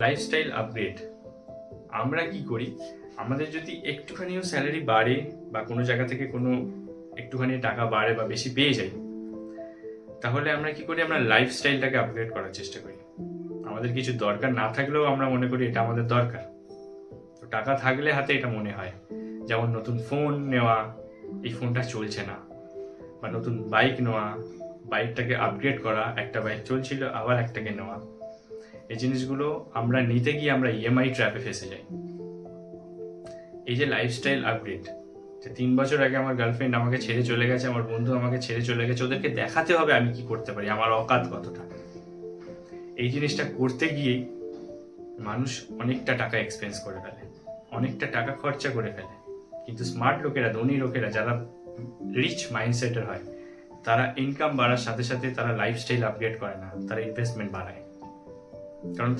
Lifestyle upgrade আমরা কি করি? আমাদের যদি একটুখানিও স্যালারি বাড়ে বা কোনো জায়গা থেকে কোনো একটুখানি টাকা বাড়ে বা বেশি পেয়ে যাই, তাহলে আমরা কি করি? আমরা লাইফস্টাইলটাকে আপগ্রেড করার চেষ্টা করি। আমাদের কিছু দরকার না থাকলেও আমরা মনে করি এটা আমাদের দরকার। তো টাকা থাকলে হাতে এটা মনে হয়। যেমন নতুন ফোন নেওয়া, এই ফোনটা চলছে না, বা নতুন বাইক নেওয়া, বাইকটাকে আপগ্রেড করা, একটা বাইক চলছিল আবার একটাকে নেওয়া। এই জিনিসগুলো আমরা নিতে গিয়ে আমরা ইএমআই ট্র্যাপে ফেসে যাই। এই যে লাইফস্টাইল আপগ্রেড, যে 3 বছর আগে আমার গার্লফ্রেন্ড আমাকে ছেড়ে চলে গেছে, আমার বন্ধু আমাকে ছেড়ে চলে গেছে, ওদেরকে দেখাতে হবে আমি কি করতে পারি, আমার অকাত কতটা। এই জিনিসটা করতে গিয়েই মানুষ অনেকটা টাকা এক্সপেন্স করে ফেলে, অনেকটা টাকা খরচা করে ফেলে। কিন্তু স্মার্ট লোকেরা, ধনী লোকেরা, যারা রিচ মাইন্ডসেটের হয়, তারা ইনকাম বাড়ার সাথে সাথে তারা লাইফস্টাইল আপগ্রেড করে না, তারা ইনভেস্টমেন্ট বাড়ায়। কারণ